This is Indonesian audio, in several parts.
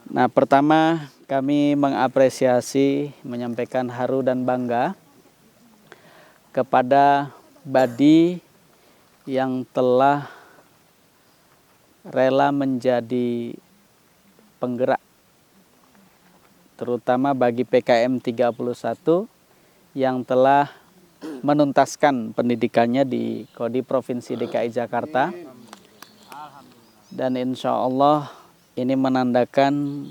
Nah, pertama kami mengapresiasi, menyampaikan haru dan bangga kepada Badi yang telah rela menjadi penggerak terutama bagi PKM 31 yang telah menuntaskan pendidikannya di Kodi Provinsi DKI Jakarta. Dan insya Allah ini menandakan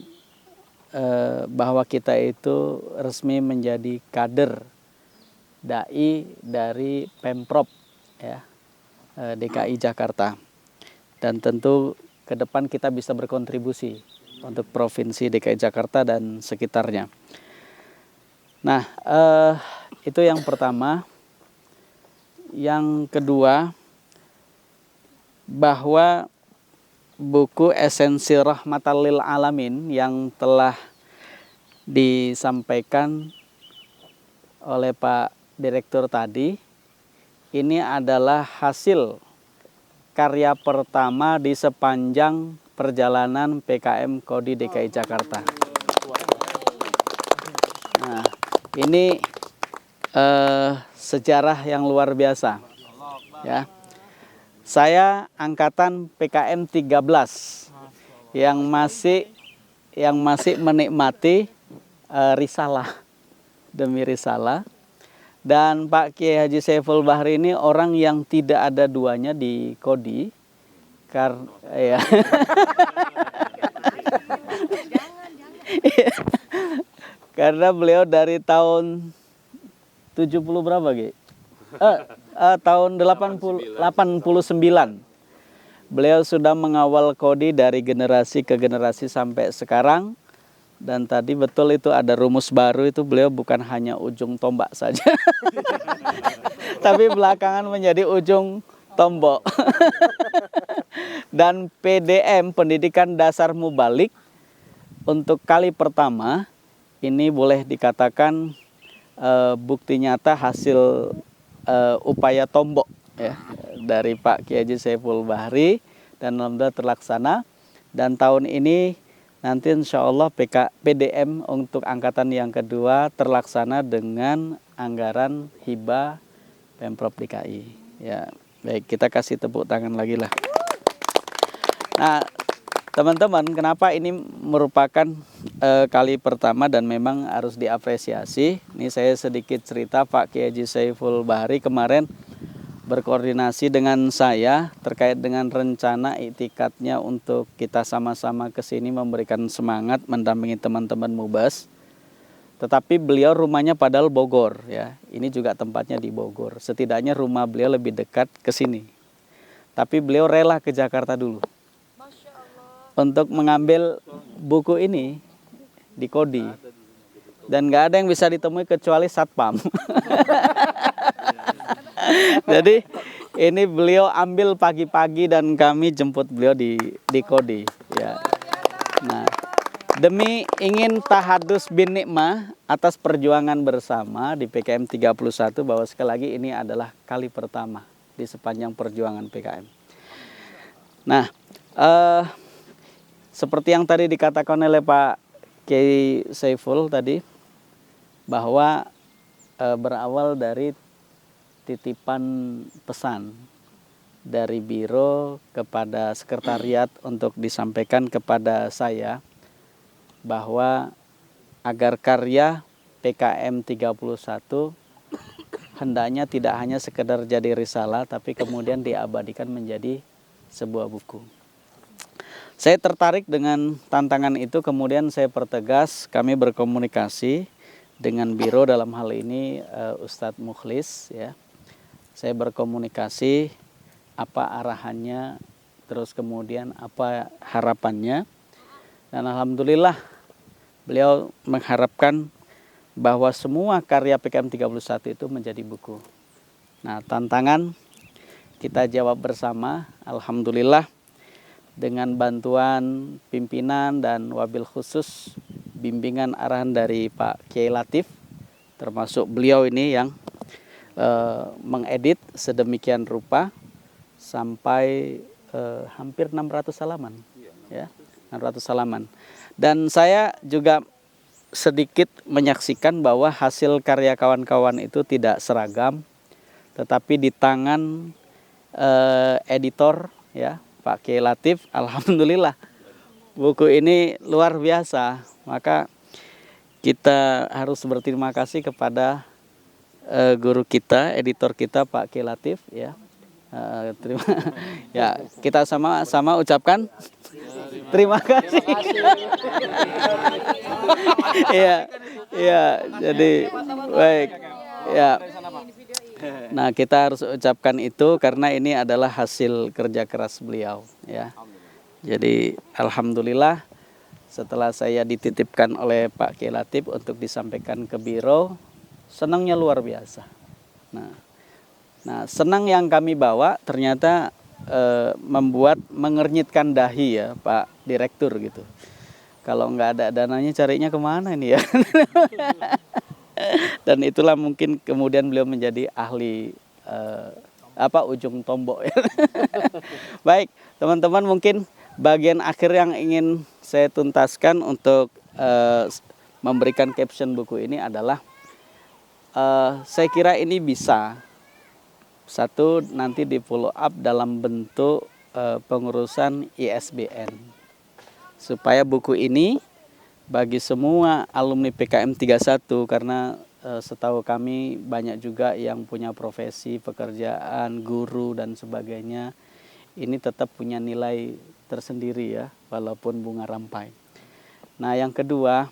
bahwa kita itu resmi menjadi kader dai dari Pemprov ya, DKI Jakarta. Dan tentu ke depan kita bisa berkontribusi untuk Provinsi DKI Jakarta dan sekitarnya. Nah, itu yang pertama. Yang kedua, bahwa buku Esensi Rahmatan lil Alamin yang telah disampaikan oleh Pak Direktur tadi, ini adalah hasil karya pertama di sepanjang perjalanan PKM Kodi DKI Jakarta. Nah, ini sejarah yang luar biasa. Ya. Saya angkatan PKM 13 yang masih menikmati risalah demi risalah. Dan Pak Kiai Haji Saiful Bahri ini orang yang tidak ada duanya di Kodi. Ya. Karena beliau dari tahun 70 berapa, Ki? Tahun 89. Beliau sudah mengawal Kodi dari generasi ke generasi sampai sekarang. Dan tadi betul itu ada rumus baru, itu beliau bukan hanya ujung tombak saja. Tapi belakangan menjadi ujung tombok. Dan PDM, Pendidikan Dasar Mubalik, untuk kali pertama ini boleh dikatakan bukti nyata hasil upaya tombok ya, dari Pak Kiai Haji Saiful Bahri, dan alhamdulillah terlaksana. Dan tahun ini nanti insya Allah PDM untuk angkatan yang kedua terlaksana dengan anggaran hibah Pemprov DKI. Ya, baik, kita kasih tepuk tangan lagi lah. Nah, teman-teman, kenapa ini merupakan kali pertama dan memang harus diapresiasi. Ini saya sedikit cerita. Pak Kiai Haji Saiful Bahri kemarin berkoordinasi dengan saya terkait dengan rencana iktikadnya untuk kita sama-sama ke sini memberikan semangat mendampingi teman-teman Mubas. Tetapi beliau rumahnya padahal Bogor ya. Ini juga tempatnya di Bogor. Setidaknya rumah beliau lebih dekat ke sini. Tapi beliau rela ke Jakarta dulu untuk mengambil buku ini di Kodi. Dan nggak ada yang bisa ditemui kecuali Satpam. Jadi ini beliau ambil pagi-pagi dan kami jemput beliau di Kodi. Ya. Nah, demi ingin tahadus bin nikmah atas perjuangan bersama di PKM 31, bahwa sekali lagi ini adalah kali pertama di sepanjang perjuangan PKM. Nah, seperti yang tadi dikatakan oleh Pak Kiai Saiful tadi, bahwa berawal dari titipan pesan dari biro kepada sekretariat untuk disampaikan kepada saya, bahwa agar karya PKM 31 hendaknya tidak hanya sekedar jadi risalah, tapi kemudian diabadikan menjadi sebuah buku. Saya tertarik dengan tantangan itu, kemudian saya pertegas, kami berkomunikasi dengan biro, dalam hal ini Ustadz Mukhlis ya. Saya berkomunikasi apa arahannya, terus kemudian apa harapannya. Dan alhamdulillah beliau mengharapkan bahwa semua karya PKM 31 itu menjadi buku. Nah, tantangan kita jawab bersama, alhamdulillah, dengan bantuan pimpinan dan wabil khusus bimbingan arahan dari Pak Kiai Latif, termasuk beliau ini yang mengedit sedemikian rupa sampai hampir 600 halaman ya. 600 halaman. Dan saya juga sedikit menyaksikan bahwa hasil karya kawan-kawan itu tidak seragam, tetapi di tangan editor ya Pak Kiai Latif, alhamdulillah buku ini luar biasa. Maka kita harus berterima kasih kepada guru kita, editor kita Pak Kiai Latif ya. Terima ya, kita sama-sama ucapkan terima kasih. Iya, iya, jadi baik. Ya. Nah, kita harus ucapkan itu karena ini adalah hasil kerja keras beliau ya. Jadi alhamdulillah setelah saya dititipkan oleh Pak Kiai Latif untuk disampaikan ke biro, senangnya luar biasa. Nah, senang yang kami bawa ternyata membuat mengernyitkan dahi ya Pak Direktur gitu. Kalau nggak ada dananya carinya kemana ini ya. Dan itulah mungkin kemudian beliau menjadi ahli ujung tombok ya. Baik teman-teman, mungkin bagian akhir yang ingin saya tuntaskan untuk memberikan caption buku ini adalah saya kira ini bisa satu nanti di follow up dalam bentuk pengurusan ISBN supaya buku ini bagi semua alumni PKM 31, karena setahu kami banyak juga yang punya profesi, pekerjaan, guru dan sebagainya, ini tetap punya nilai tersendiri ya, walaupun bunga rampai. Nah yang kedua,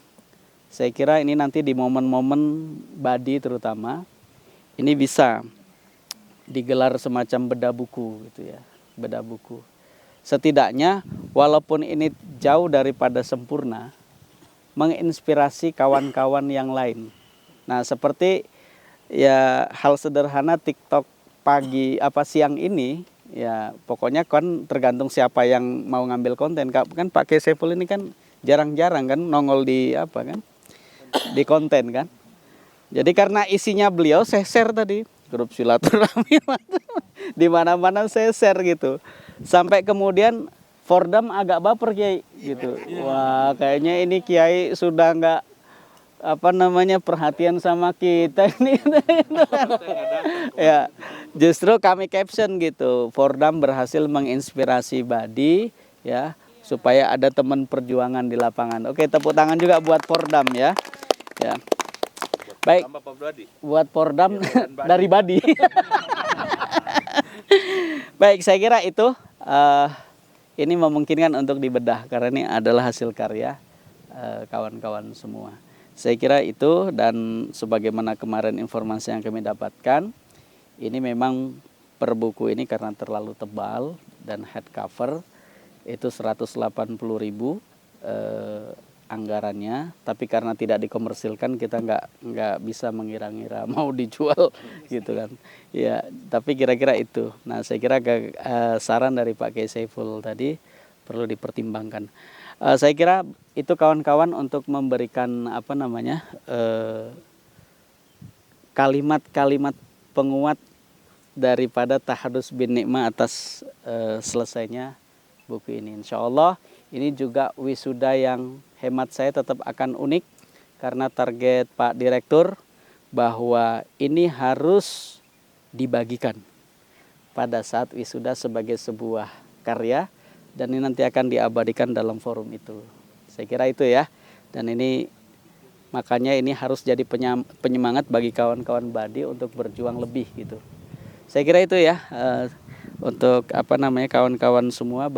saya kira ini nanti di momen-momen Badi terutama, ini bisa digelar semacam bedah buku gitu ya, bedah buku. Setidaknya walaupun ini jauh daripada sempurna, menginspirasi kawan-kawan yang lain. Nah, seperti ya hal sederhana TikTok pagi siang ini, ya pokoknya kan tergantung siapa yang mau ngambil konten. Kan Pak Kiai Saiful ini kan jarang-jarang kan nongol di di konten kan. Jadi karena isinya beliau saya share tadi grup silaturahmi di mana-mana saya share gitu. Sampai kemudian Fordam agak baper Kiai gitu. Wah, kayaknya ini Kiai sudah nggak perhatian sama kita ini. Ya, justru kami caption gitu. Fordam berhasil menginspirasi Badi ya supaya ada teman perjuangan di lapangan. Oke, tepuk tangan juga buat Fordam ya. Ya. Baik. Buat Fordam dari Badi. Baik, saya kira itu ini memungkinkan untuk dibedah karena ini adalah hasil karya kawan-kawan semua. Saya kira itu, dan sebagaimana kemarin informasi yang kami dapatkan, ini memang per buku ini karena terlalu tebal dan head cover itu 180.000 anggarannya, tapi karena tidak dikomersilkan kita nggak bisa mengira-ngira mau dijual gitu kan ya, tapi kira-kira itu. Nah saya kira saran dari Pak Kiai Saiful tadi perlu dipertimbangkan. Saya kira itu kawan-kawan untuk memberikan kalimat-kalimat penguat daripada Tahadus bin Nikmah atas selesainya buku ini. Insya Allah ini juga wisuda yang hemat saya tetap akan unik karena target Pak Direktur bahwa ini harus dibagikan pada saat wisuda sebagai sebuah karya, dan ini nanti akan diabadikan dalam forum itu. Saya kira itu ya, dan ini makanya ini harus jadi penyemangat bagi kawan-kawan Badi untuk berjuang lebih gitu. Saya kira itu ya untuk kawan-kawan semua.